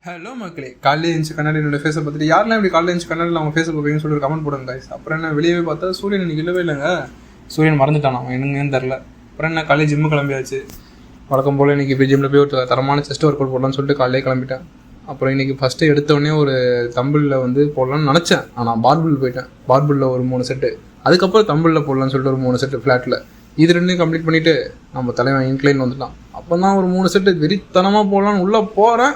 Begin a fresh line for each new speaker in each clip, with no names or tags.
Hello மக்களே, காலையில் எழுந்து கண்ணாடி என்னோட ஃபேஸை பார்த்துட்டு யாரெல்லாம் இப்படி காலையில் எழுந்து கண்ணாடியில் அவங்க ஃபேஸை பார்ப்பீங்கன்னு சொல்லிட்டு கமெண்ட் போடுங்க guys. அப்புறம் என்ன வெளியே பார்த்தா சூரியன் இன்னைக்கு இல்லவே இல்லைங்க. சூரியன் மறந்துட்டான், அவன் என்னங்கன்னு தெரில. அப்புறம் என்ன காலையில் ஜிம்மு கிளம்பியாச்சு. வழக்கம் போல் இன்றைக்கி இப்போ ஜிம்மில் போய் ஒரு தரமான செஸ்ட் ஒர்க் அவுட் போடலான்னு சொல்லிட்டு காலையிலே கிளம்பிட்டேன். அப்புறம் இன்றைக்கி ஃபஸ்ட்டு எடுத்தோடனே ஒரு தம்பிளில் வந்து போடலான்னு நினச்சேன். ஆனால் பார்பிள் போயிட்டேன். பார்பிளில் ஒரு 3 செட்டு, அதுக்கப்புறம் தம்பிளில் போடலான்னு சொல்லிட்டு ஒரு 3 செட்டு ஃப்ளாட்டில். இது ரெண்டையும் கம்ப்ளீட் பண்ணிவிட்டு நம்ம தலைவன் இன்க்ளைன் வந்துட்டான். அப்போ தான் ஒரு 3 செட்டு வெறித்தனமாக போடலான்னு உள்ளே போகிறேன்,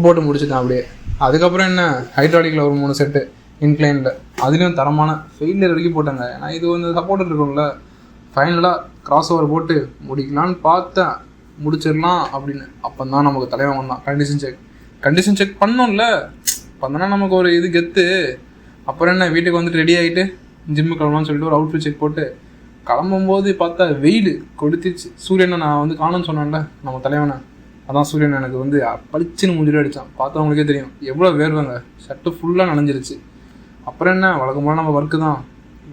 போட்டு முடிச்சுட்டேன் அப்படியே. அதுக்கப்புறம் என்ன ஹைட்ராலிக்கில் ஒரு 3 செட்டு இன்க்ளைனில், அதுலேயும் தரமான ஃபெயிலியர் வரைக்கும் போட்டாங்க. ஏன்னா இது வந்து சப்போர்ட் இருக்கும்ல. ஃபைனலாக கிராஸ் ஓவர் போட்டு முடிக்கலான்னு பார்த்தேன், முடிச்சிடலாம் அப்படின்னு. அப்போ தான் நமக்கு தலைவன் வந்தான். கண்டிஷன் செக் பண்ணோம்ல, பண்ணோன்னா நமக்கு ஒரு இது கெத்து. அப்புறம் என்ன வீட்டுக்கு வந்துட்டு ரெடி ஆகிட்டு ஜிம்மு கிளம்பலான்னு சொல்லிட்டு ஒரு அவுட்ஃபிட் செக் போட்டு கிளம்பும்போது பார்த்தா வெயில் கொடுத்துச்சு. சூரியனை நான் வந்து காணும்னு சொன்னேன்ல நம்ம தலைவனை, அதான் சூரியன் எனக்கு வந்து பளிச்சுன்னு மூஞ்சிலே அடித்தான். பார்த்தவங்களுக்கே தெரியும் எவ்வளோ வேர்வாங்க, ஷர்ட்டு ஃபுல்லாக நனைஞ்சிருச்சு. அப்புறம் என்ன வழக்கம் போல் நம்ம ஒர்க்கு தான்.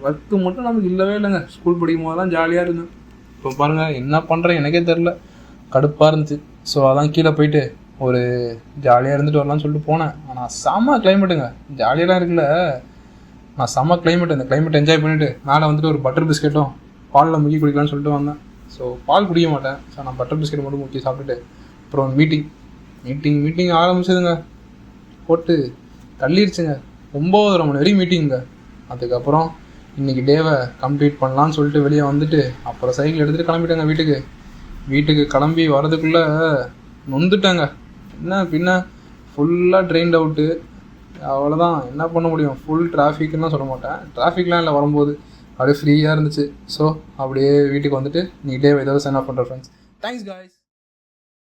ஒர்க்கு மட்டும் நமக்கு இல்லவே இல்லைங்க. ஸ்கூல் படிக்கும் போதெல்லாம் ஜாலியாக இருந்தேன். இப்போ பாருங்கள் என்ன பண்ணுறேன் எனக்கே தெரில, கடுப்பாக இருந்துச்சு. ஸோ அதான் கீழே போயிட்டு ஒரு ஜாலியாக இருந்துட்டு வரலான்னு சொல்லிட்டு போனேன். ஆனால் செம்ம கிளைமேட்டுங்க, ஜாலியெல்லாம் இருக்குல்ல. நான் செம்ம கிளைமேட், இந்த கிளைமேட் என்ஜாய் பண்ணிவிட்டு மேலே வந்துட்டு ஒரு பட்டர் பிஸ்கெட்டும் பாலில் முக்கி குடிக்கலான்னு சொல்லிட்டு வந்தேன். ஸோ பால் குடிக்க மாட்டேன், ஸோ நான் பட்டர் பிஸ்கெட் மட்டும் முக்கி சாப்பிட்டுட்டு அப்புறம் மீட்டிங் ஆரம்பிச்சதுங்க. போட்டு தள்ளிடுச்சுங்க. 9:30 மணி வரைக்கும் மீட்டிங்க. அதுக்கப்புறம் இன்றைக்கி டேவை கம்ப்ளீட் பண்ணலான்னு சொல்லிட்டு வெளியே வந்துட்டு அப்புறம் சைக்கிள் எடுத்துகிட்டு கிளம்பிட்டேங்க வீட்டுக்கு கிளம்பி வரதுக்குள்ளே நொந்துட்டாங்க. என்ன பின்ன ஃபுல்லாக ட்ரெயின்ட் அவுட்டு. அவ்வளோதான், என்ன பண்ண முடியும். ஃபுல் டிராஃபிக்லாம் சொல்ல மாட்டேன், டிராஃபிக்லாம் இல்லை வரும்போது அப்படியே ஃப்ரீயாக இருந்துச்சு. ஸோ அப்படியே வீட்டுக்கு வந்துட்டு நீ டேவை ஏதாவது சைன் ஆஃப் பண்ணுற ஃப்ரெண்ட்ஸ். Thanks guys.